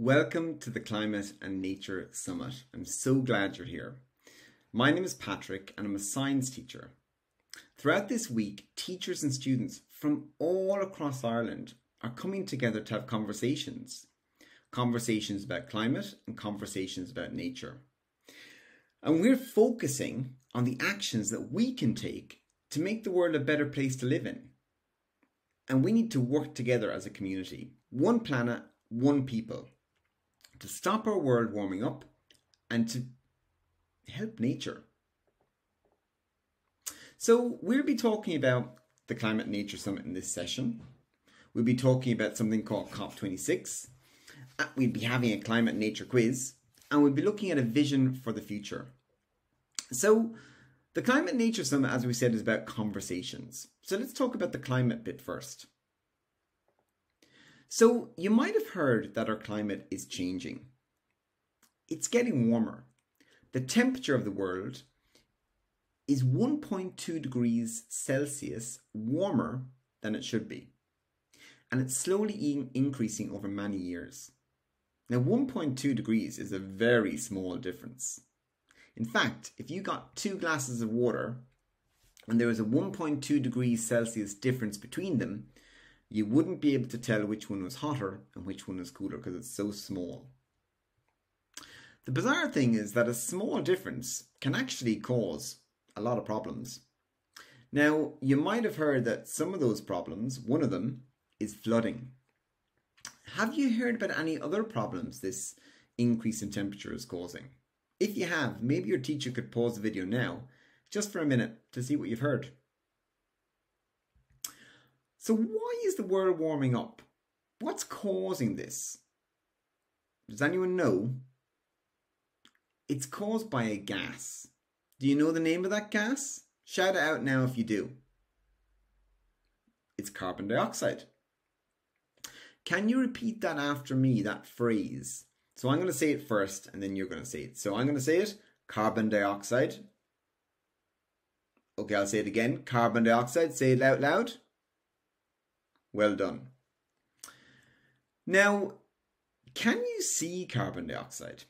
Welcome to the Climate and Nature Summit. I'm so glad you're here. My name is Patrick and I'm a science teacher. Throughout this week, teachers and students from all across Ireland are coming together to have conversations. Conversations about climate and conversations about nature. And we're focusing on the actions that we can take to make the world a better place to live in. And we need to work together as a community, one planet, one people, to stop our world warming up and to help nature. So we'll be talking about the Climate and Nature Summit in this session. We'll be talking about something called COP26. We'll be having a climate and nature quiz, and we'll be looking at a vision for the future. So the Climate and Nature Summit, as we said, is about conversations. So let's talk about the climate bit first. So you might have heard that our climate is changing. It's getting warmer. The temperature of the world is 1.2 degrees Celsius warmer than it should be. And it's slowly increasing over many years. Now 1.2 degrees is a very small difference. In fact, if you got 2 glasses of water and there was a 1.2 degrees Celsius difference between them, you wouldn't be able to tell which one was hotter and which one was cooler because it's so small. The bizarre thing is that a small difference can actually cause a lot of problems. Now, you might have heard that some of those problems, one of them, is flooding. Have you heard about any other problems this increase in temperature is causing? If you have, maybe your teacher could pause the video now, just for a minute, to see what you've heard. So why is the world warming up? What's causing this? Does anyone know? It's caused by a gas. Do you know the name of that gas? Shout it out now if you do. It's carbon dioxide. Can you repeat that after me, that phrase? So I'm going to say it first and then you're going to say it. So I'm going to say it, carbon dioxide. Okay, I'll say it again, carbon dioxide. Say it out loud. Well done. Now, can you see carbon dioxide?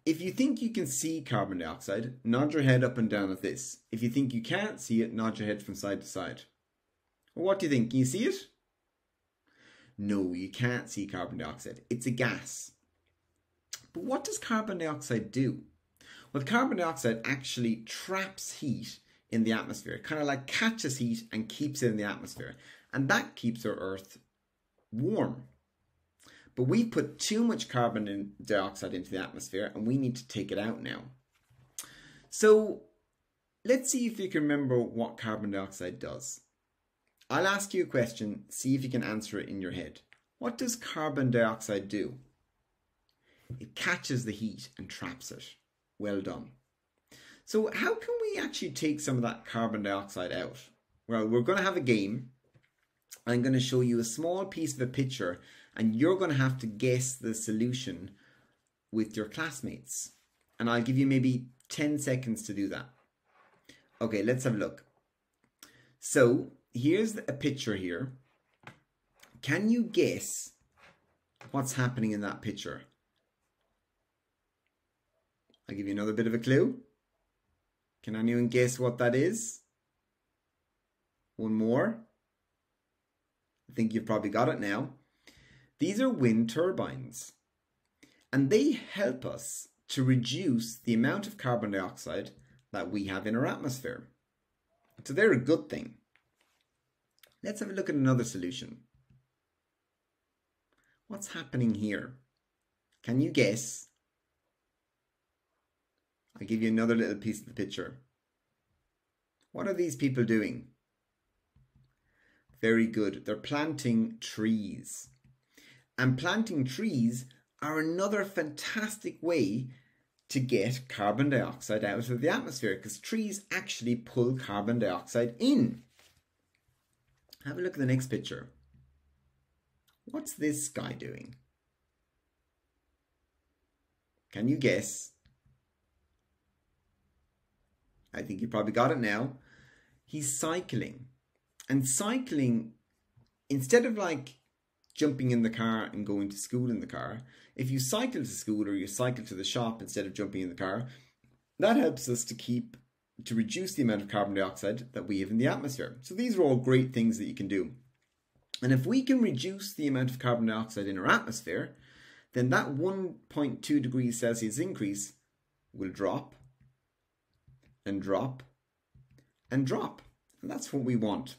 If you think you can see carbon dioxide, nod your head up and down at this. If you think you can't see it, nod your head from side to side. Well, what do you think? Can you see it? No, you can't see carbon dioxide. It's a gas. But what does carbon dioxide do? Well, carbon dioxide actually traps heat in the atmosphere. It kind of like catches heat and keeps it in the atmosphere. And that keeps our Earth warm. But we've put too much carbon dioxide into the atmosphere and we need to take it out now. So let's see if you can remember what carbon dioxide does. I'll ask you a question, see if you can answer it in your head. What does carbon dioxide do? It catches the heat and traps it. Well done. So how can we actually take some of that carbon dioxide out? Well, we're going to have a game. I'm going to show you a small piece of a picture and you're going to have to guess the solution with your classmates. And I'll give you maybe 10 seconds to do that. Okay, let's have a look. So here's a picture here. Can you guess what's happening in that picture? I'll give you another bit of a clue. Can anyone guess what that is? One more. I think you've probably got it now. These are wind turbines. And they help us to reduce the amount of carbon dioxide that we have in our atmosphere. So they're a good thing. Let's have a look at another solution. What's happening here? Can you guess? I'll give you another little piece of the picture. What are these people doing? Very good. They're planting trees. And planting trees are another fantastic way to get carbon dioxide out of the atmosphere because trees actually pull carbon dioxide in. Have a look at the next picture. What's this guy doing? Can you guess? I think you probably got it now. He's cycling. And cycling, instead of like jumping in the car and going to school in the car. If you cycle to school or you cycle to the shop instead of jumping in the car, that helps us to reduce the amount of carbon dioxide that we have in the atmosphere. So these are all great things that you can do. And if we can reduce the amount of carbon dioxide in our atmosphere, then that 1.2 degrees Celsius increase will drop and drop and drop. And that's what we want.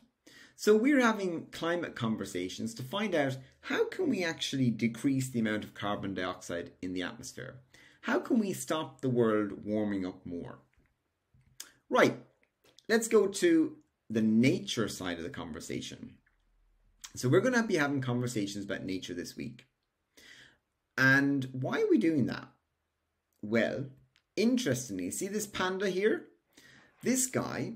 So we're having climate conversations to find out how can we actually decrease the amount of carbon dioxide in the atmosphere? How can we stop the world warming up more? Right, let's go to the nature side of the conversation. So we're going to be having conversations about nature this week. And why are we doing that? Well, interestingly, see this panda here? This guy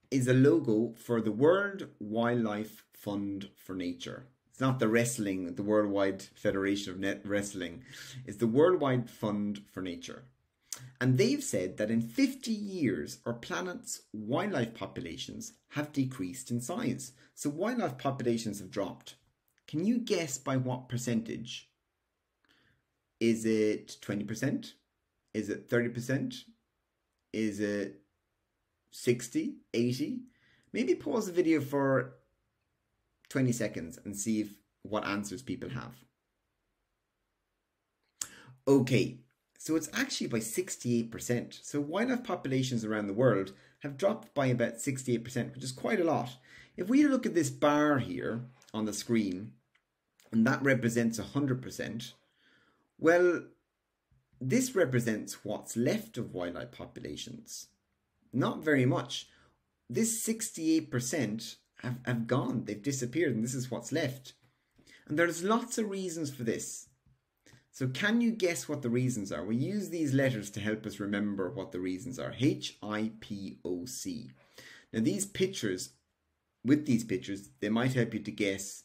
is a logo for the World Wildlife Fund for Nature. It's not the wrestling, the Worldwide Federation of Net Wrestling. It's the Worldwide Fund for Nature. And they've said that in 50 years, our planet's wildlife populations have decreased in size. So wildlife populations have dropped. Can you guess by what percentage? Is it 20%? Is it 30%? Is it 60, 80? Maybe pause the video for 20 seconds and see what answers people have. Okay, so it's actually by 68%. So wildlife populations around the world have dropped by about 68%, which is quite a lot. If we look at this bar here on the screen, and that represents 100%, well, this represents what's left of wildlife populations. Not very much. This 68% have gone, they've disappeared, and this is what's left. And there's lots of reasons for this. So can you guess what the reasons are? We use these letters to help us remember what the reasons are. HIPOC. Now these pictures, with these pictures, they might help you to guess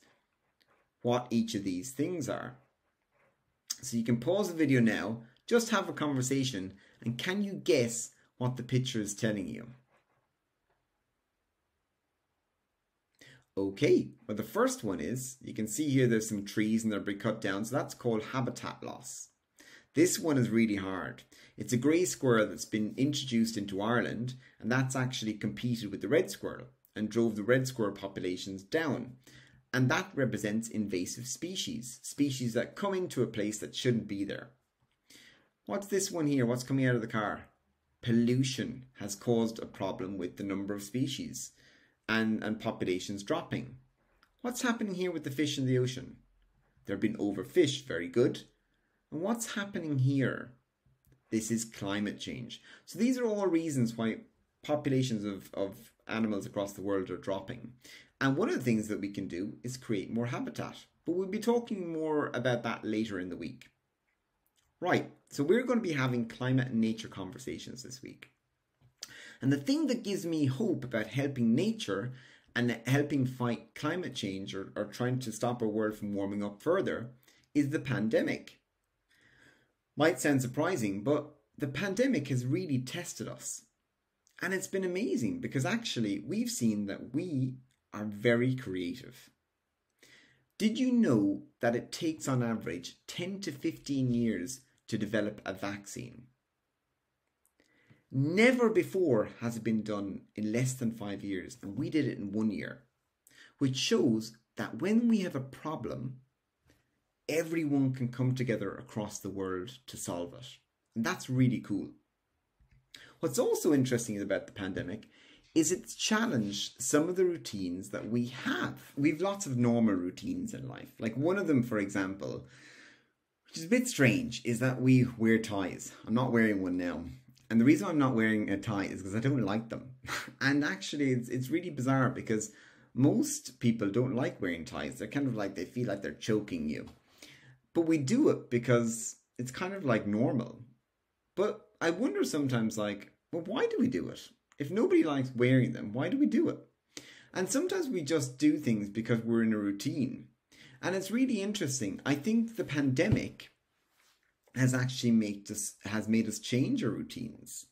what each of these things are. So you can pause the video now, just have a conversation, and can you guess what the picture is telling you? Okay, well the first one is, you can see here there's some trees and they're being cut down, so that's called habitat loss. This one is really hard. It's a grey squirrel that's been introduced into Ireland, and that's actually competed with the red squirrel and drove the red squirrel populations down. And that represents invasive species, species that come into a place that shouldn't be there. What's this one here? What's coming out of the car? Pollution has caused a problem with the number of species and populations dropping. What's happening here with the fish in the ocean? They're being overfished, very good. And what's happening here? This is climate change. So these are all reasons why populations of animals across the world are dropping. And one of the things that we can do is create more habitat. But we'll be talking more about that later in the week. Right, so we're going to be having climate and nature conversations this week. And the thing that gives me hope about helping nature and helping fight climate change or trying to stop our world from warming up further is the pandemic. Might sound surprising, but the pandemic has really tested us. And it's been amazing because actually we've seen that we are very creative. Did you know that it takes on average 10 to 15 years to develop a vaccine? Never before has it been done in less than 5 years, and we did it in 1 year, which shows that when we have a problem, everyone can come together across the world to solve it. And that's really cool. What's also interesting about the pandemic is it's challenged some of the routines that we have. We've lots of normal routines in life. Like one of them, for example, which is a bit strange, is that we wear ties. I'm not wearing one now. And the reason I'm not wearing a tie is because I don't like them. And actually, it's really bizarre because most people don't like wearing ties. They're kind of like, they feel like they're choking you. But we do it because it's kind of like normal. But I wonder sometimes like, well, why do we do it? If nobody likes wearing them, why do we do it? And sometimes we just do things because we're in a routine. And it's really interesting. I think the pandemic has actually made us change our routines.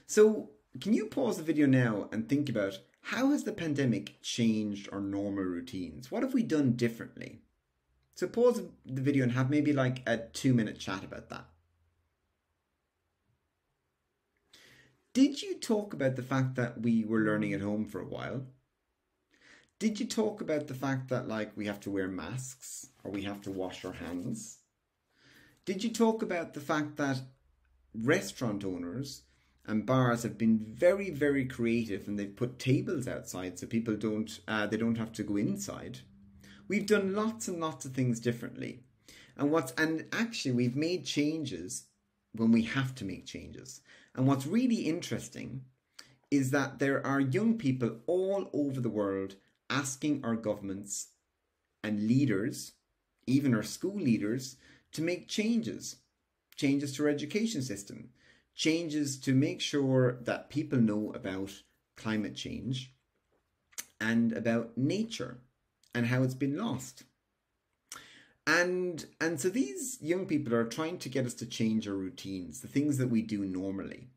So can you pause the video now and think about how has the pandemic changed our normal routines? What have we done differently? So pause the video and have maybe like a 2-minute chat about that. Did you talk about the fact that we were learning at home for a while? Did you talk about the fact that like we have to wear masks or we have to wash our hands? Did you talk about the fact that restaurant owners and bars have been very, very creative and they've put tables outside so people don't have to go inside? We've done lots and lots of things differently. And actually we've made changes when we have to make changes. And what's really interesting is that there are young people all over the world asking our governments and leaders, even our school leaders, to make changes to our education system, changes to make sure that people know about climate change and about nature and how it's been lost. And so these young people are trying to get us to change our routines, the things that we do normally,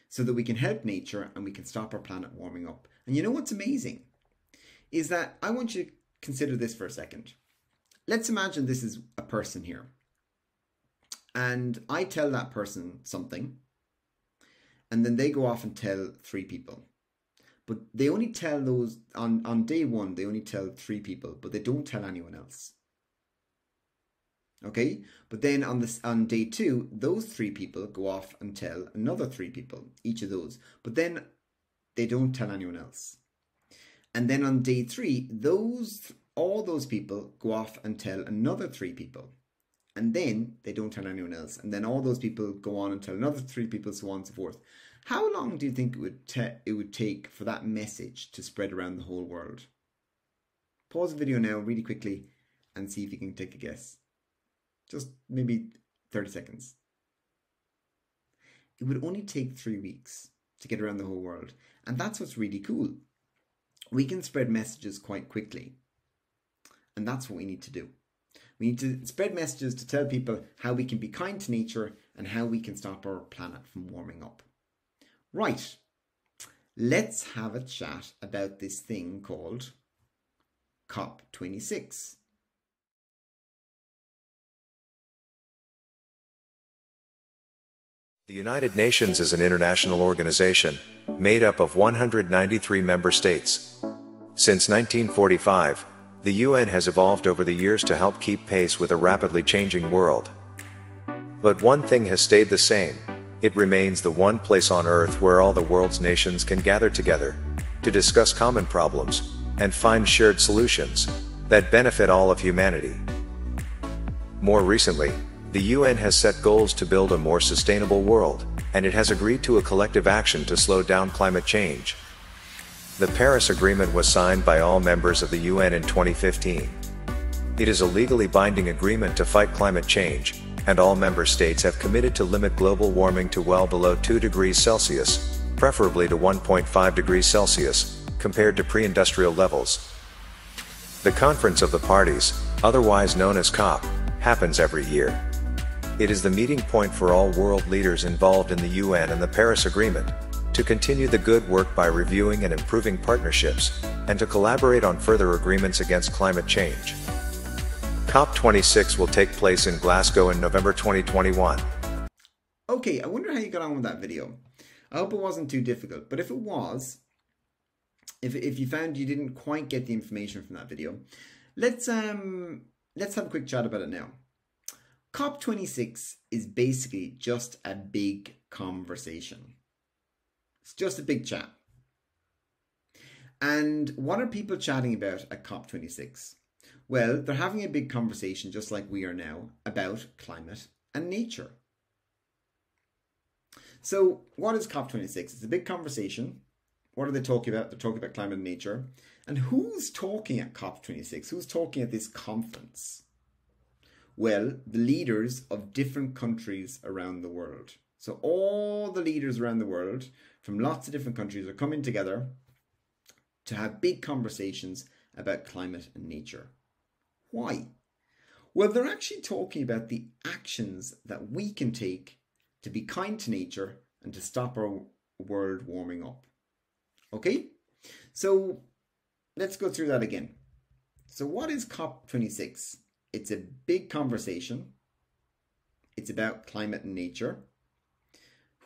so that we can help nature and we can stop our planet warming up. And you know what's amazing is that I want you to consider this for a second. Let's imagine this is a person here. And I tell that person something, and then they go off and tell 3 people. But they only tell those, on day 1, they only tell 3 people, but they don't tell anyone else. Okay? But then on day 2, those 3 people go off and tell another 3 people, each of those. But then they don't tell anyone else. And then on day 3, all those people go off and tell another 3 people. And then they don't tell anyone else. And then all those people go on and tell another 3 people, so on and so forth. How long do you think it would take for that message to spread around the whole world? Pause the video now really quickly and see if you can take a guess. Just maybe 30 seconds. It would only take 3 weeks to get around the whole world. And that's what's really cool. We can spread messages quite quickly. And that's what we need to do. We need to spread messages to tell people how we can be kind to nature and how we can stop our planet from warming up. Right, let's have a chat about this thing called COP26. The United Nations is an international organization made up of 193 member states. Since 1945, the UN has evolved over the years to help keep pace with a rapidly changing world. But one thing has stayed the same. It remains the one place on Earth where all the world's nations can gather together to discuss common problems and find shared solutions that benefit all of humanity. More recently, the UN has set goals to build a more sustainable world, and it has agreed to a collective action to slow down climate change. The Paris Agreement was signed by all members of the UN in 2015. It is a legally binding agreement to fight climate change, and all member states have committed to limit global warming to well below 2 degrees Celsius, preferably to 1.5 degrees Celsius, compared to pre-industrial levels. The Conference of the Parties, otherwise known as COP, happens every year. It is the meeting point for all world leaders involved in the UN and the Paris Agreement, to continue the good work by reviewing and improving partnerships, and to collaborate on further agreements against climate change. COP26 will take place in Glasgow in November 2021. Okay, I wonder how you got on with that video. I hope it wasn't too difficult, but if it was, if you found you didn't quite get the information from that video, let's have a quick chat about it now. COP26 is basically just a big conversation. It's just a big chat. And what are people chatting about at COP26? Well, they're having a big conversation, just like we are now, about climate and nature. So what is COP26? It's a big conversation. What are they talking about? They're talking about climate and nature. And who's talking at COP26? Who's talking at this conference? Well, the leaders of different countries around the world. So all the leaders around the world from lots of different countries are coming together to have big conversations about climate and nature. Why? Well, they're actually talking about the actions that we can take to be kind to nature and to stop our world warming up. Okay? So let's go through that again. So what is COP26? It's a big conversation. It's about climate and nature.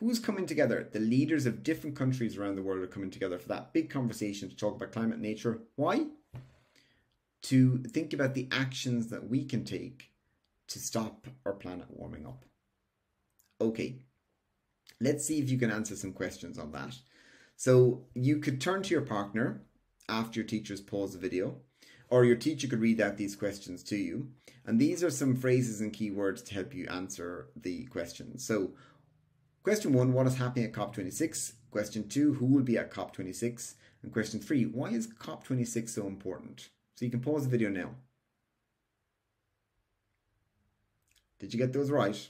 Who's coming together? The leaders of different countries around the world are coming together for that big conversation to talk about climate and nature. Why? To think about the actions that we can take to stop our planet warming up. Okay, let's see if you can answer some questions on that. So you could turn to your partner after your teacher's paused the video, or your teacher could read out these questions to you. And these are some phrases and keywords to help you answer the questions. So question 1, what is happening at COP26? Question 2, who will be at COP26? And question 3, why is COP26 so important? So you can pause the video now. Did you get those right?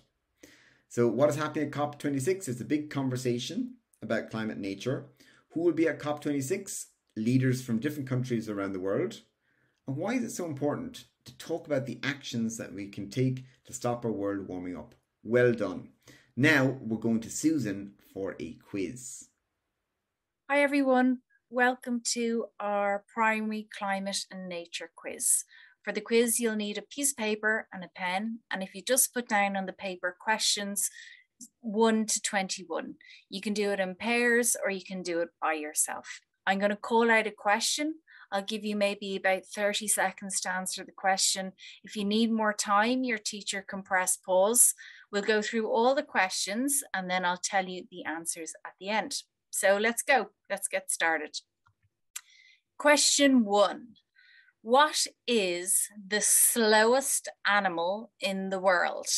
So what is happening at COP26 is a big conversation about climate and nature. Who will be at COP26? Leaders from different countries around the world. And why is it so important to talk about the actions that we can take to stop our world warming up? Well done. Now we're going to Susan for a quiz. Hi everyone, welcome to our primary climate and nature quiz. For the quiz, you'll need a piece of paper and a pen. And if you just put down on the paper questions 1 to 21, you can do it in pairs or you can do it by yourself. I'm going to call out a question. I'll give you maybe about 30 seconds to answer the question. If you need more time, your teacher can press pause. We'll go through all the questions and then I'll tell you the answers at the end. So let's go. Let's get started. Question 1. What is the slowest animal in the world?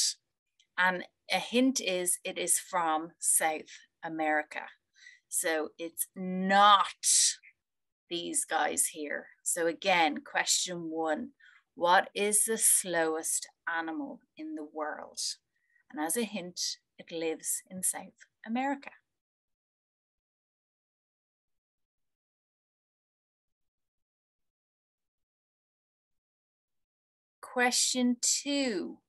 And a hint is it is from South America. So it's not these guys here. So again, question 1, what is the slowest animal in the world? And as a hint, it lives in South America. Question 2,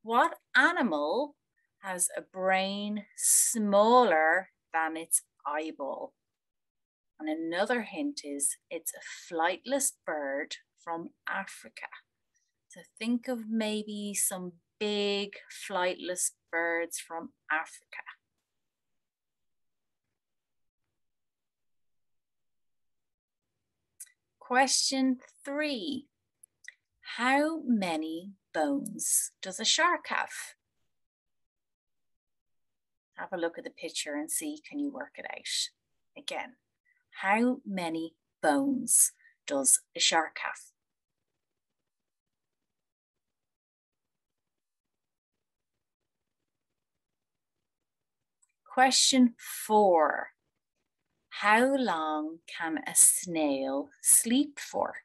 what animal has a brain smaller than its eyeball? And another hint is it's a flightless bird from Africa. So think of maybe some big flightless birds from Africa. Question 3. How many bones does a shark have? Have a look at the picture and see, can you work it out? Again, how many bones does a shark have? Question 4. How long can a snail sleep for?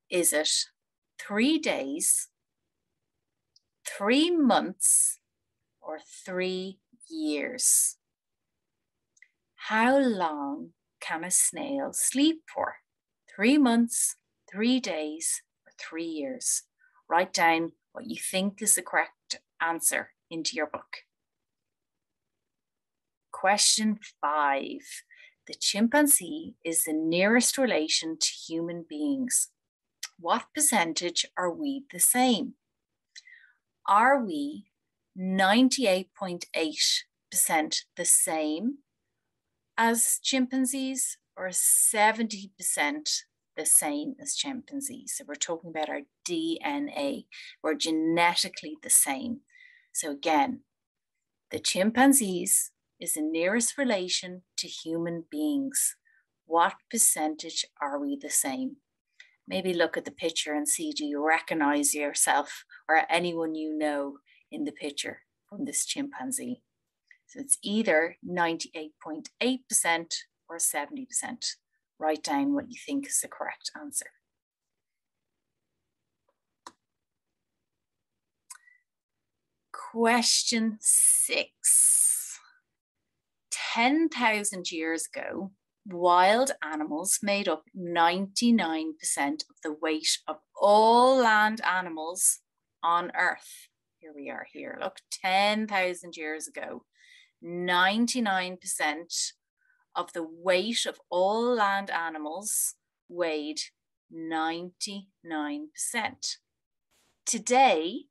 Is it 3 days, 3 months, or 3 years? How long can a snail sleep for? 3 months, 3 days, or 3 years? Write down what you think is the correct answer into your book. Question 5. The chimpanzee is the nearest relation to human beings. What percentage are we the same? Are we 98.8% the same as chimpanzees or 70% the same as chimpanzees? So we're talking about our DNA. We're genetically the same. So again, the chimpanzees is the nearest relation to human beings. What percentage are we the same? Maybe look at the picture and see, do you recognize yourself or anyone you know in the picture from this chimpanzee? So it's either 98.8% or 70%. Write down what you think is the correct answer. Question 6. 10,000 years ago, wild animals made up 99% of the weight of all land animals on Earth. Here we are here, look, 10,000 years ago, 99% of the weight of all land animals weighed 99%. Today,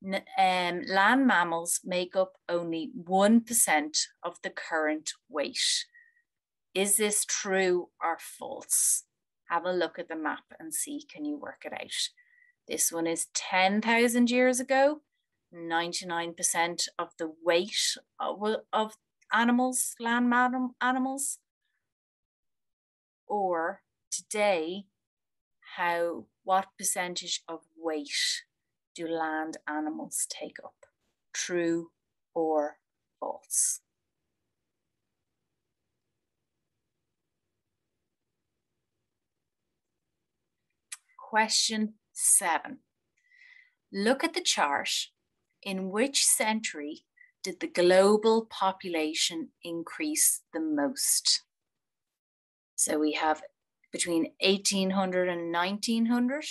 land mammals make up only 1% of the current weight. Is this true or false? Have a look at the map and see, can you work it out? This one is 10,000 years ago, 99% of the weight of animals, land animals. Or today, what percentage of weight do land animals take up? True or false? Question 7. Look at the chart. In which century did the global population increase the most? So we have between 1800 and 1900,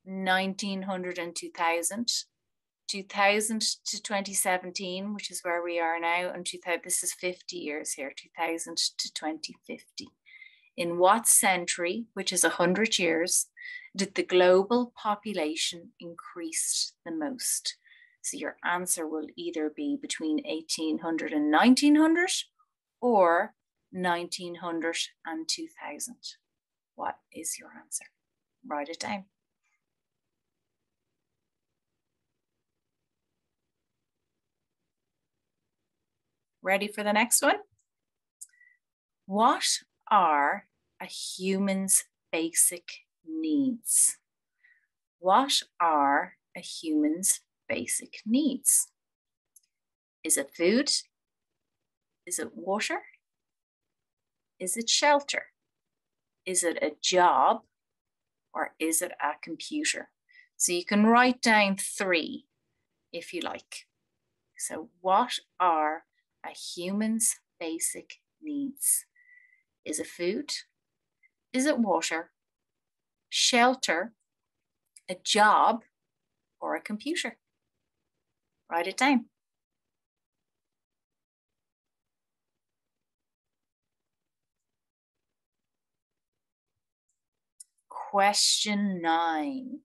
1900 and 2000, 2000 to 2017, which is where we are now, and this is 50 years here, 2000 to 2050. In what century, which is 100 years, did the global population increase the most? So your answer will either be between 1800 and 1900 or 1900 and 2000. What is your answer? Write it down. Ready for the next one? What are a human's basic needs? What are a human's basic needs? Is it food? Is it water? Is it shelter? Is it a job? Or is it a computer? So you can write down 3 if you like. So what are a human's basic needs? Is it food? Is it water? Shelter? A job? Or a computer? Write it down. Question 9.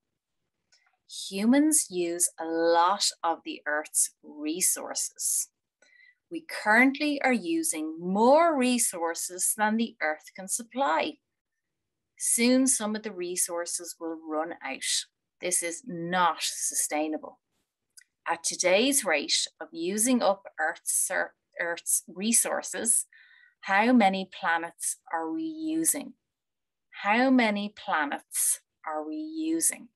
Humans use a lot of the Earth's resources. We currently are using more resources than the Earth can supply. Soon some of the resources will run out. This is not sustainable. At today's rate of using up Earth's resources, how many planets are we using? How many planets are we using?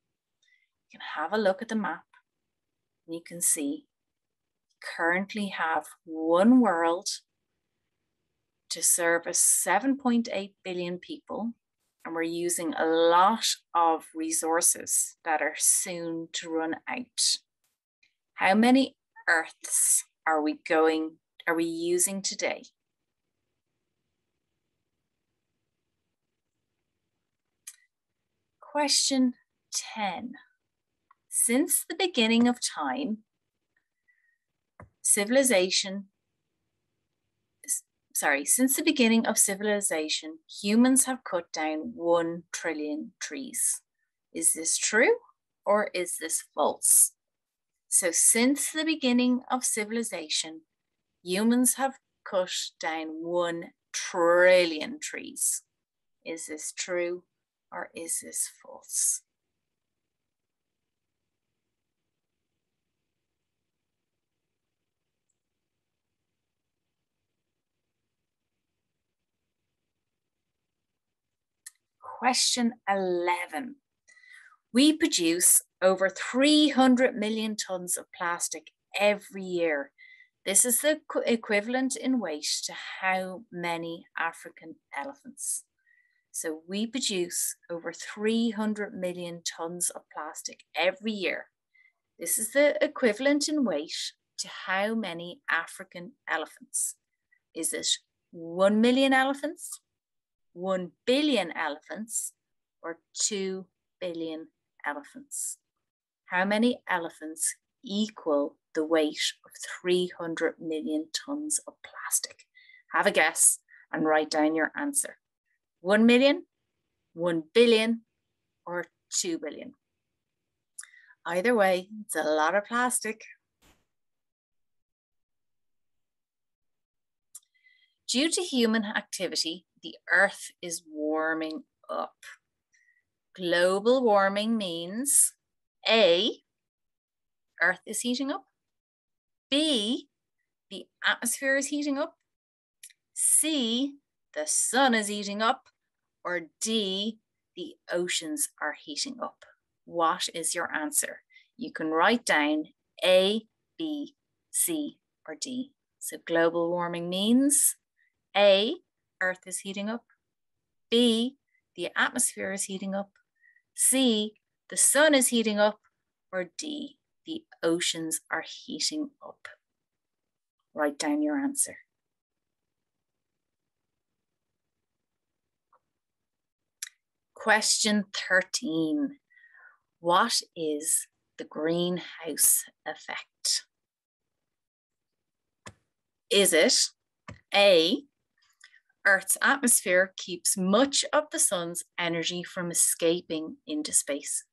You can have a look at the map and you can see we currently have one world to service 7.8 billion people, and we're using a lot of resources that are soon to run out. How many Earths are we using today? Question 10. Since the beginning of time, since the beginning of civilization, humans have cut down 1 trillion trees. Is this true or is this false? So since the beginning of civilization, humans have cut down 1 trillion trees. Is this true or is this false? Question 11. We produce over 300 million tons of plastic every year. This is the equivalent in weight to how many African elephants? So we produce over 300 million tons of plastic every year. This is the equivalent in weight to how many African elephants? Is it 1 million elephants, 1 billion elephants, or 2 billion elephants? How many elephants equal the weight of 300 million tons of plastic? Have a guess and write down your answer. 1 million, 1 billion, or 2 billion? Either way, it's a lot of plastic. Due to human activity, the Earth is warming up. Global warming means A, Earth is heating up. B, the atmosphere is heating up. C, the sun is heating up. Or D, the oceans are heating up. What is your answer? You can write down A, B, C, or D. So global warming means A, Earth is heating up. B, the atmosphere is heating up. C, the sun is heating up. Or D, the oceans are heating up. Write down your answer. Question 13. What is the greenhouse effect? Is it A, Earth's atmosphere keeps much of the sun's energy from escaping into space?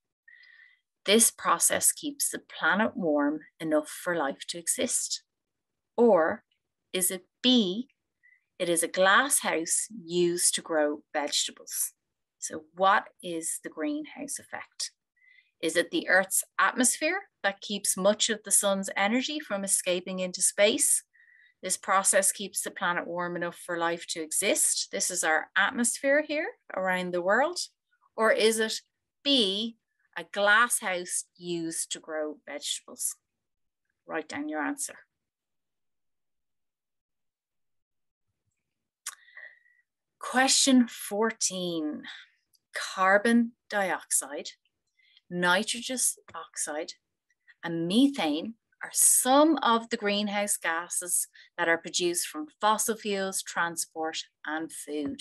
This process keeps the planet warm enough for life to exist. Or is it B, it is a glass house used to grow vegetables? So what is the greenhouse effect? Is it the Earth's atmosphere that keeps much of the sun's energy from escaping into space? This process keeps the planet warm enough for life to exist. This is our atmosphere here around the world. Or is it B, a glass house used to grow vegetables? Write down your answer. Question 14. Carbon dioxide, nitrous oxide, and methane are some of the greenhouse gases that are produced from fossil fuels, transport, and food.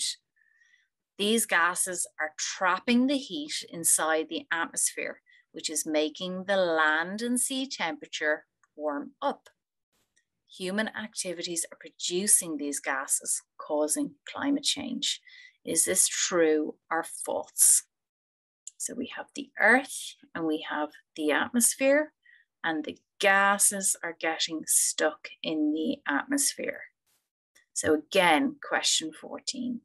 These gases are trapping the heat inside the atmosphere, which is making the land and sea temperature warm up. Human activities are producing these gases, causing climate change. Is this true or false? So we have the Earth and we have the atmosphere, and the gases are getting stuck in the atmosphere. So again, question 14.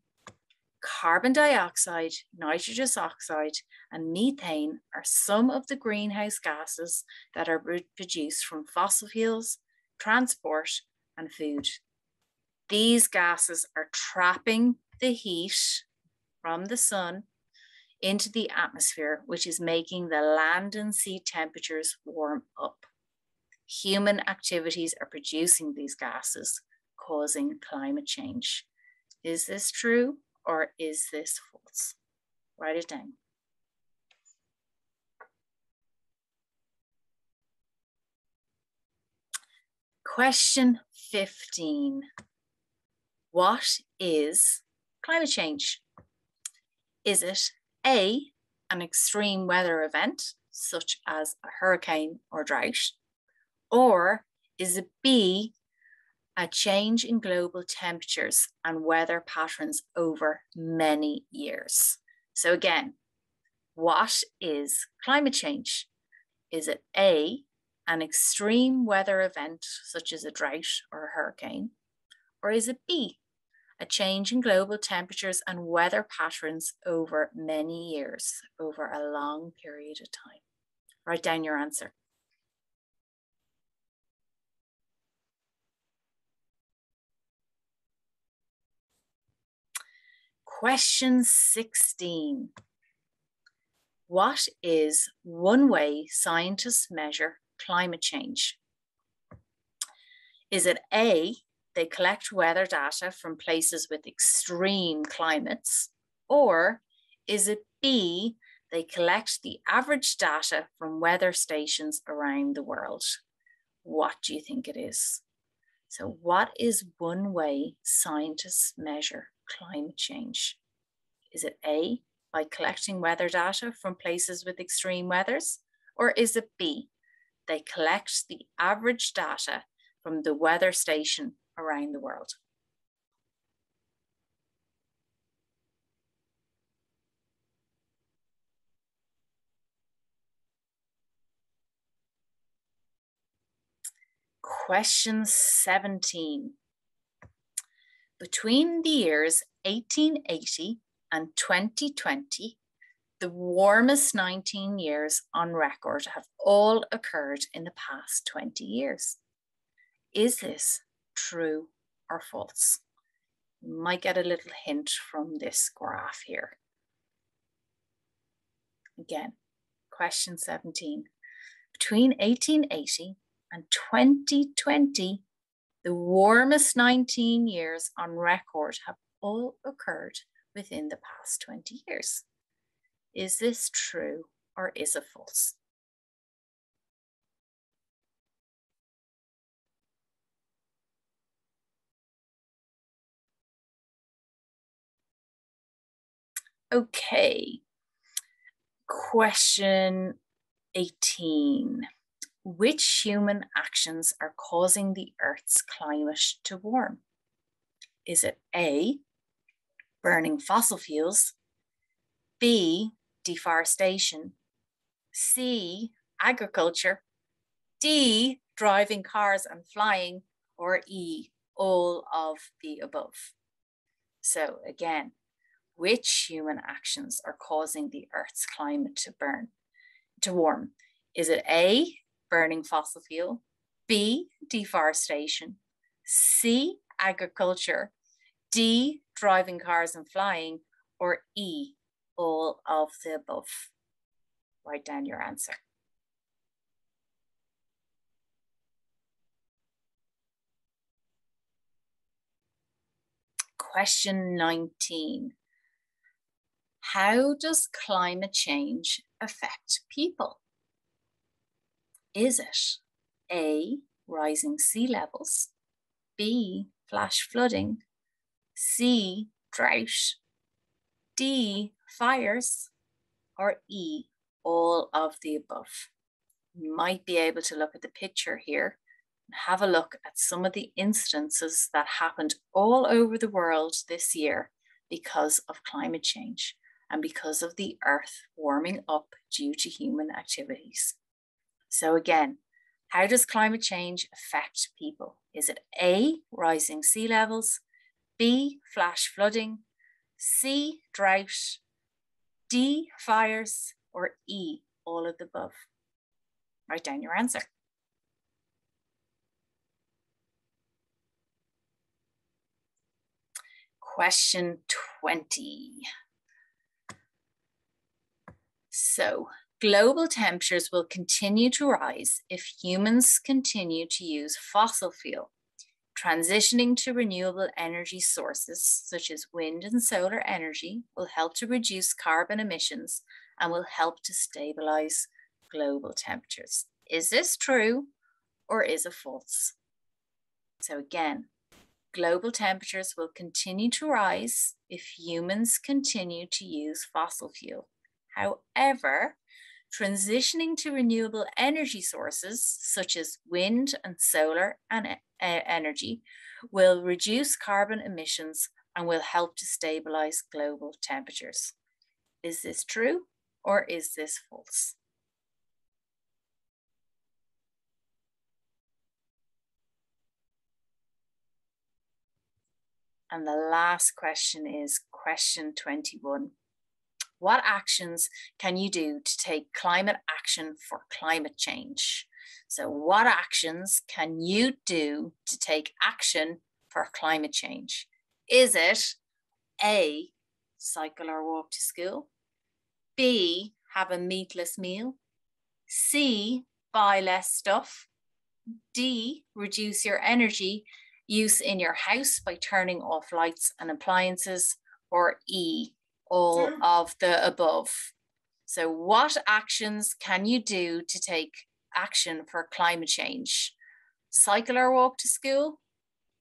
Carbon dioxide, nitrous oxide, and methane are some of the greenhouse gases that are produced from fossil fuels, transport, and food. These gases are trapping the heat from the sun into the atmosphere, which is making the land and sea temperatures warm up. Human activities are producing these gases, causing climate change. Is this true or is this false? Write it down. Question 15. What is climate change? Is it A, an extreme weather event, such as a hurricane or drought? Or is it B, a change in global temperatures and weather patterns over many years? So again, what is climate change? Is it A, an extreme weather event, such as a drought or a hurricane? Or is it B, a change in global temperatures and weather patterns over many years, over a long period of time? Write down your answer. Question 16. What is one way scientists measure climate change? Is it A, they collect weather data from places with extreme climates? Or is it B, they collect the average data from weather stations around the world? What do you think it is? So what is one way scientists measure climate change? Is it A, by collecting weather data from places with extreme weathers? Or is it B, they collect the average data from the weather station around the world? Question 17. Between the years 1880 and 2020, the warmest 19 years on record have all occurred in the past 20 years. Is this true or false? You might get a little hint from this graph here. Again, question 17. Between 1880 and 2020, the warmest 19 years on record have all occurred within the past 20 years. Is this true or is it false? Okay, question 18. Which human actions are causing the Earth's climate to warm? Is it A, burning fossil fuels, B, deforestation, C, agriculture, D, driving cars and flying, or E, all of the above? So again, which human actions are causing the Earth's climate to warm? Is it A, burning fossil fuel, B, deforestation, C, agriculture, D, driving cars and flying, or E, all of the above? Write down your answer. Question 19. How does climate change affect people? Is it A, rising sea levels, B, flash flooding, C, drought, D, fires, or E, all of the above? You might be able to look at the picture here and have a look at some of the incidences that happened all over the world this year because of climate change and because of the Earth warming up due to human activities. So again, how does climate change affect people? Is it A, rising sea levels, B, flash flooding, C, drought, D, fires, or E, all of the above? Write down your answer. Question 20. So, global temperatures will continue to rise if humans continue to use fossil fuel. Transitioning to renewable energy sources such as wind and solar energy will help to reduce carbon emissions and will help to stabilize global temperatures. Is this true or is it false? So again, global temperatures will continue to rise if humans continue to use fossil fuel. However, transitioning to renewable energy sources such as wind and solar energy will reduce carbon emissions and will help to stabilize global temperatures. Is this true or is this false? And the last question is question 21. What actions can you do to take climate action for climate change? So what actions can you do to take action for climate change? Is it A, cycle or walk to school, B, have a meatless meal, C, buy less stuff, D, reduce your energy use in your house by turning off lights and appliances, or E, all of the above? So what actions can you do to take action for climate change? Cycle or walk to school,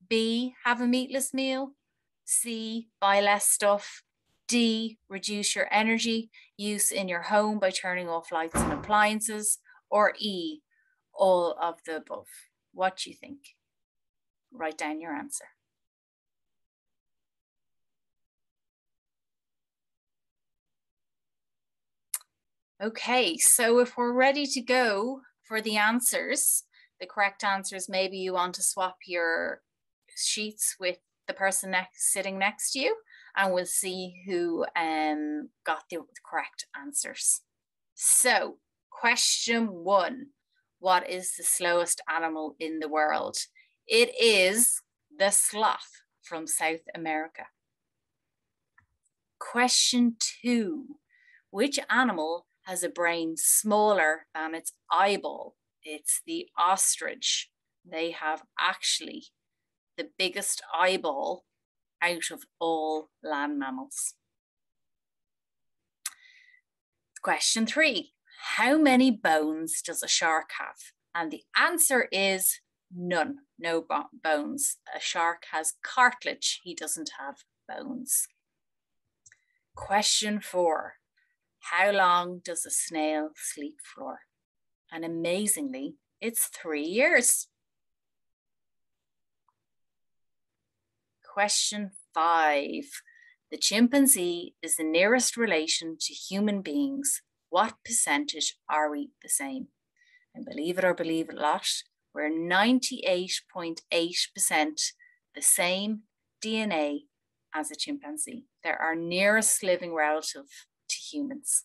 B, have a meatless meal, C, buy less stuff, D, reduce your energy use in your home by turning off lights and appliances, or E, all of the above? What do you think? Write down your answer. Okay, so if we're ready to go for the answers, the correct answers. Maybe you want to swap your sheets with the person sitting next to you, and we'll see who got the correct answers. So, question 1. What is the slowest animal in the world? It is the sloth from South America. Question 2. Which animal has a brain smaller than its eyeball? It's the ostrich. They have actually the biggest eyeball out of all land mammals. Question 3. How many bones does a shark have? And the answer is none, no bones. A shark has cartilage, he doesn't have bones. Question 4. How long does a snail sleep for? And amazingly, it's 3 years. Question 5. The chimpanzee is the nearest relation to human beings. What percentage are we the same? And believe it or believe it not, we're 98.8% the same DNA as a chimpanzee. They're our nearest living relative to humans.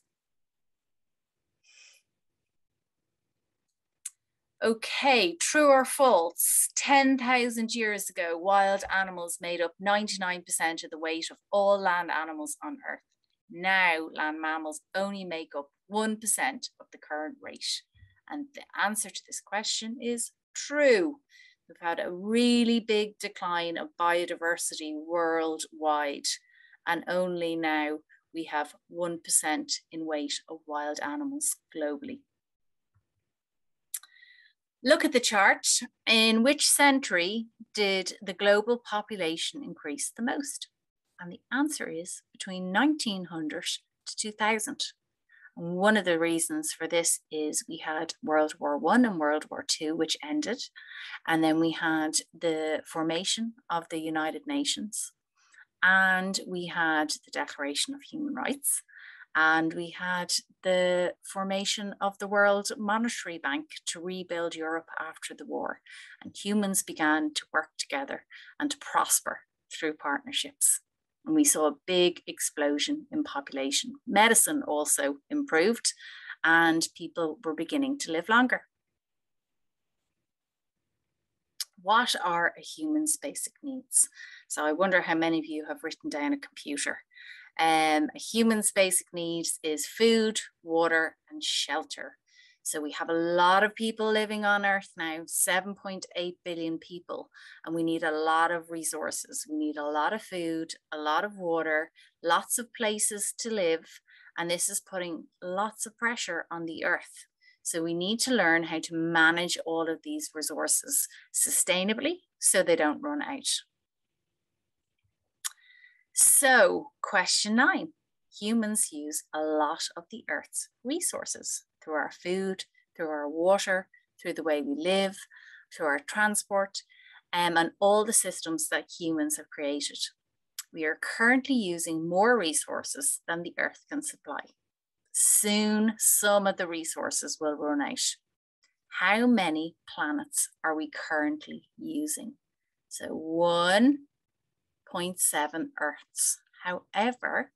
Okay, true or false? 10,000 years ago, wild animals made up 99% of the weight of all land animals on Earth. Now, land mammals only make up 1% of the current rate. And the answer to this question is true. We've had a really big decline of biodiversity worldwide, and only now we have 1% in weight of wild animals globally. Look at the chart. In which century did the global population increase the most? And the answer is between 1900 to 2000. And one of the reasons for this is we had World War I and World War II, which ended. And then we had the formation of the United Nations. And we had the Declaration of Human Rights. And we had the formation of the World Monetary Bank to rebuild Europe after the war. And humans began to work together and to prosper through partnerships. And we saw a big explosion in population. Medicine also improved, and people were beginning to live longer. What are a human's basic needs? So I wonder how many of you have written down a computer. A human's basic needs is food, water, and shelter. So we have a lot of people living on Earth now, 7.8 billion people, and we need a lot of resources. We need a lot of food, a lot of water, lots of places to live, and this is putting lots of pressure on the Earth. So we need to learn how to manage all of these resources sustainably so they don't run out. So, question 9. Humans use a lot of the Earth's resources through our food, through our water, through the way we live, through our transport, and all the systems that humans have created. We are currently using more resources than the Earth can supply. Soon, some of the resources will run out. How many planets are we currently using? So 1.7 Earths. However,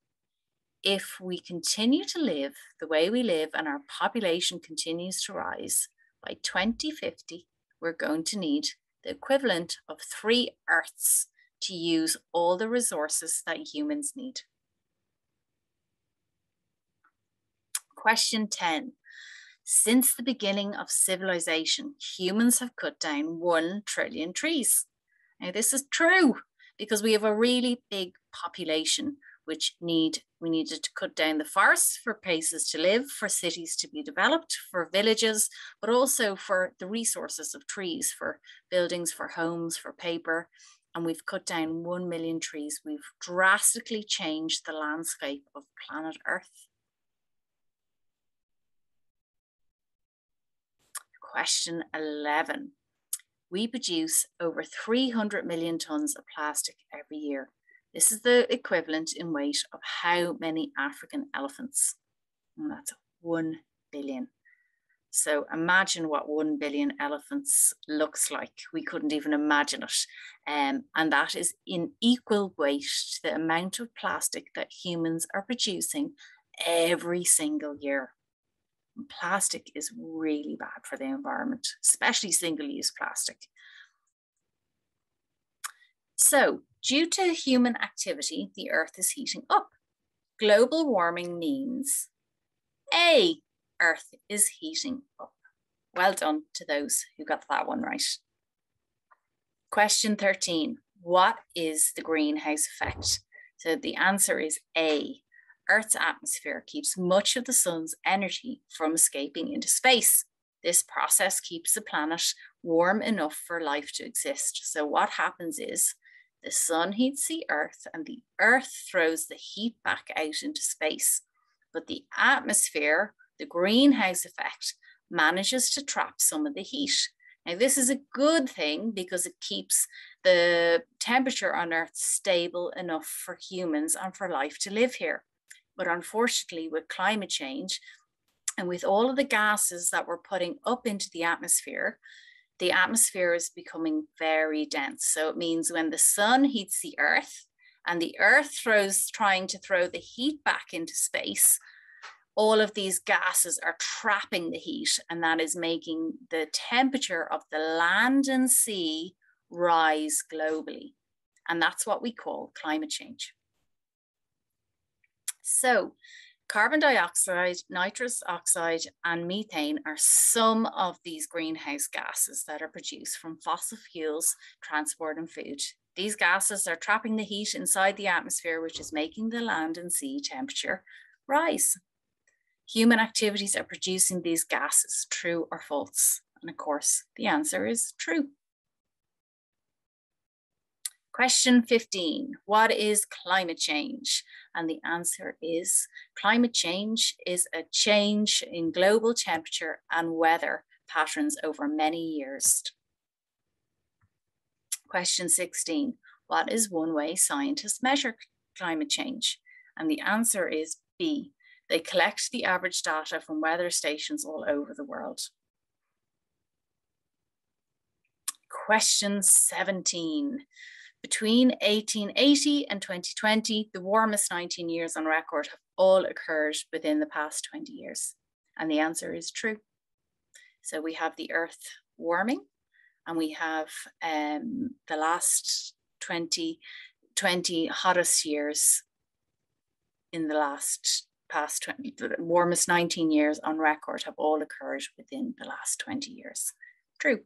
if we continue to live the way we live and our population continues to rise, by 2050, we're going to need the equivalent of 3 Earths to use all the resources that humans need. Question 10. Since the beginning of civilization, humans have cut down 1 trillion trees. Now, this is true because we have a really big population which we needed to cut down the forests for places to live, for cities to be developed, for villages, but also for the resources of trees, for buildings, for homes, for paper. And we've cut down 1 million trees. We've drastically changed the landscape of planet Earth. Question 11. We produce over 300 million tons of plastic every year. This is the equivalent in weight of how many African elephants? And that's 1 billion. So imagine what 1 billion elephants looks like. We couldn't even imagine it. And that is in equal weight to the amount of plastic that humans are producing every single year. And plastic is really bad for the environment, especially single-use plastic. So due to human activity, the Earth is heating up. Global warming means A, Earth is heating up. Well done to those who got that one right. Question 13, what is the greenhouse effect? So the answer is A, Earth's atmosphere keeps much of the sun's energy from escaping into space. This process keeps the planet warm enough for life to exist. So what happens is the sun heats the Earth and the Earth throws the heat back out into space. But the atmosphere, the greenhouse effect, manages to trap some of the heat. Now, this is a good thing because it keeps the temperature on Earth stable enough for humans and for life to live here. But unfortunately, with climate change and with all of the gases that we're putting up into the atmosphere is becoming very dense. So it means when the sun heats the Earth and the Earth trying to throw the heat back into space, all of these gases are trapping the heat, and that is making the temperature of the land and sea rise globally. And that's what we call climate change. So carbon dioxide, nitrous oxide, and methane are some of these greenhouse gases that are produced from fossil fuels, transport, and food. These gases are trapping the heat inside the atmosphere, which is making the land and sea temperature rise. Human activities are producing these gases, true or false? And of course, the answer is true. Question 15, what is climate change? And the answer is climate change is a change in global temperature and weather patterns over many years. Question 16, what is one way scientists measure climate change? And the answer is B. They collect the average data from weather stations all over the world. Question 17. Between 1880 and 2020, the warmest 19 years on record have all occurred within the past 20 years. And the answer is true. So we have the Earth warming, and we have the last 20 hottest years in the past 20, the warmest 19 years on record have all occurred within the last 20 years. True.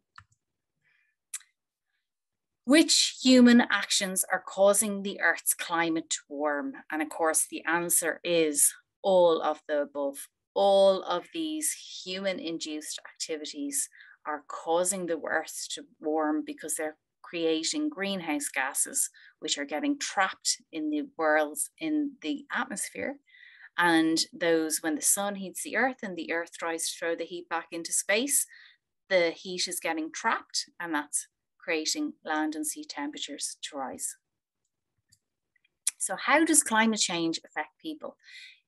Which human actions are causing the Earth's climate to warm? And of course, the answer is all of the above. All of these human-induced activities are causing the Earth to warm because they're creating greenhouse gases, which are getting trapped in the atmosphere. And those, when the sun heats the Earth and the Earth tries to throw the heat back into space, the heat is getting trapped, and that's creating land and sea temperatures to rise. So how does climate change affect people?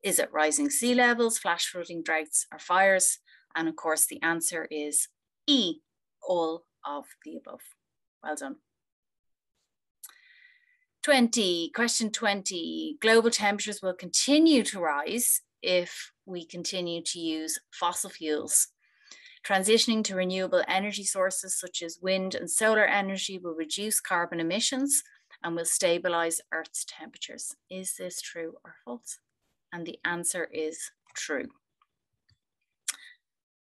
Is it rising sea levels, flash flooding, droughts, or fires? And of course, the answer is E, all of the above. Well done. Question 20, global temperatures will continue to rise if we continue to use fossil fuels. Transitioning to renewable energy sources such as wind and solar energy will reduce carbon emissions and will stabilize Earth's temperatures. Is this true or false? And the answer is true.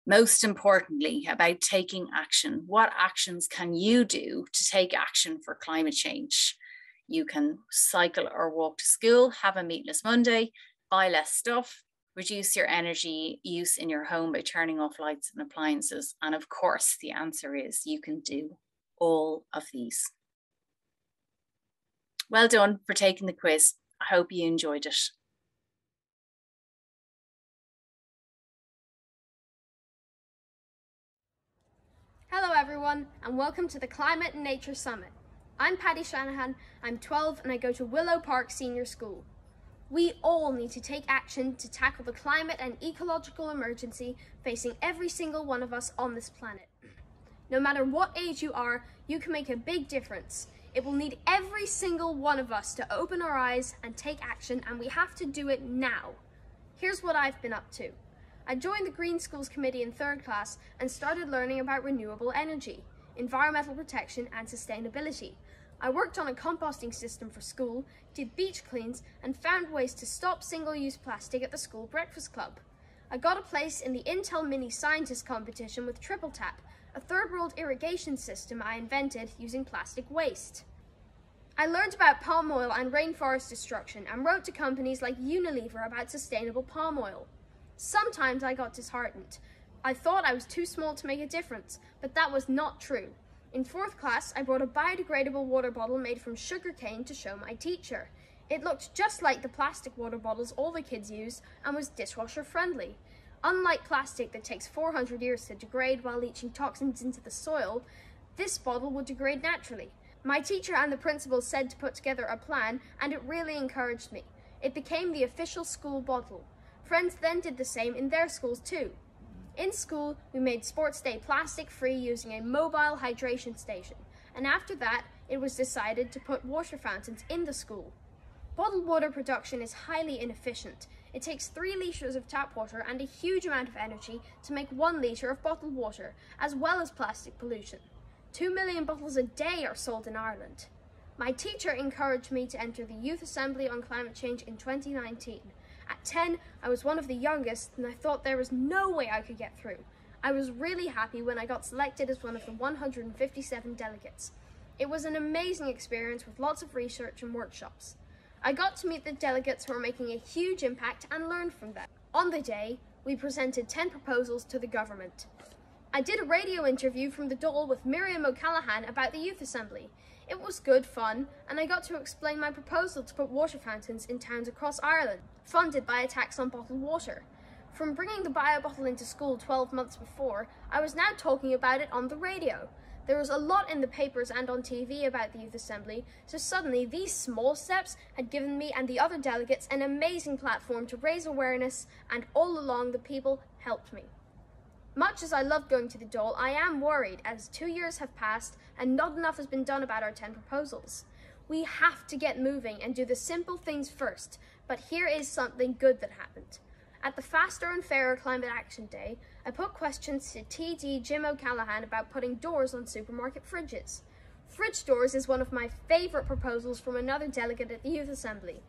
Most importantly, about taking action. What actions can you do to take action for climate change? You can cycle or walk to school, have a meatless Monday, buy less stuff, reduce your energy use in your home by turning off lights and appliances. And of course, the answer is you can do all of these. Well done for taking the quiz. I hope you enjoyed it. Hello everyone, and welcome to the Climate and Nature Summit. I'm Paddy Shanahan, I'm 12 and I go to Willow Park Senior School. We all need to take action to tackle the climate and ecological emergency facing every single one of us on this planet. No matter what age you are, you can make a big difference. It will need every single one of us to open our eyes and take action, and we have to do it now. Here's what I've been up to. I joined the Green Schools Committee in 3rd class and started learning about renewable energy, environmental protection and sustainability. I worked on a composting system for school, did beach cleans, and found ways to stop single-use plastic at the school breakfast club. I got a place in the Intel Mini Scientist competition with Triple Tap, a third-world irrigation system I invented using plastic waste. I learned about palm oil and rainforest destruction and wrote to companies like Unilever about sustainable palm oil. Sometimes I got disheartened. I thought I was too small to make a difference, but that was not true. In 4th class, I brought a biodegradable water bottle made from sugar cane to show my teacher. It looked just like the plastic water bottles all the kids use and was dishwasher friendly. Unlike plastic that takes 400 years to degrade while leaching toxins into the soil, this bottle would degrade naturally. My teacher and the principal said to put together a plan, and it really encouraged me. It became the official school bottle. Friends then did the same in their schools too. In school, we made sports day plastic-free using a mobile hydration station, and after that, it was decided to put water fountains in the school. Bottled water production is highly inefficient. It takes 3 litres of tap water and a huge amount of energy to make 1 litre of bottled water, as well as plastic pollution. 2 million bottles a day are sold in Ireland. My teacher encouraged me to enter the Youth Assembly on Climate Change in 2019. At 10, I was one of the youngest, and I thought there was no way I could get through. I was really happy when I got selected as one of the 157 delegates. It was an amazing experience with lots of research and workshops. I got to meet the delegates who are making a huge impact and learn from them. On the day, we presented 10 proposals to the government. I did a radio interview from the Dáil with Miriam O'Callaghan about the Youth Assembly. It was good fun, and I got to explain my proposal to put water fountains in towns across Ireland, funded by a tax on bottled water. From bringing the bio bottle into school 12 months before, I was now talking about it on the radio. There was a lot in the papers and on TV about the Youth Assembly, so suddenly these small steps had given me and the other delegates an amazing platform to raise awareness, and all along the people helped me. Much as I love going to the Dáil, I am worried as 2 years have passed and not enough has been done about our 10 proposals. We have to get moving and do the simple things first, but here is something good that happened. At the Faster and Fairer Climate Action Day, I put questions to TD Jim O'Callaghan about putting doors on supermarket fridges. Fridge doors is one of my favourite proposals from another delegate at the Youth Assembly.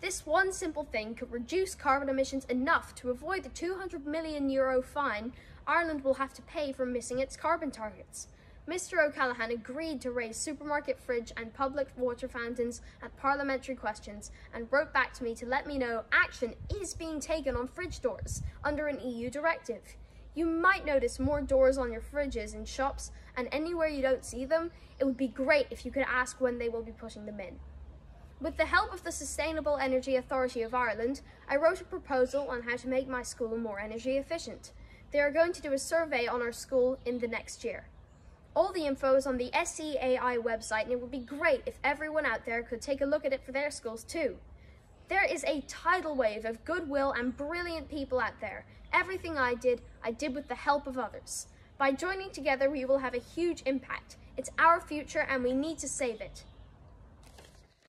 This one simple thing could reduce carbon emissions enough to avoid the €200 million fine Ireland will have to pay for missing its carbon targets. Mr. O'Callaghan agreed to raise supermarket fridge and public water fountains at parliamentary questions and wrote back to me to let me know action is being taken on fridge doors under an EU directive. You might notice more doors on your fridges in shops, and anywhere you don't see them, it would be great if you could ask when they will be putting them in. With the help of the Sustainable Energy Authority of Ireland, I wrote a proposal on how to make my school more energy efficient. They are going to do a survey on our school in the next year. All the info is on the SEAI website, and it would be great if everyone out there could take a look at it for their schools too. There is a tidal wave of goodwill and brilliant people out there. Everything I did with the help of others. By joining together, we will have a huge impact. It's our future and we need to save it.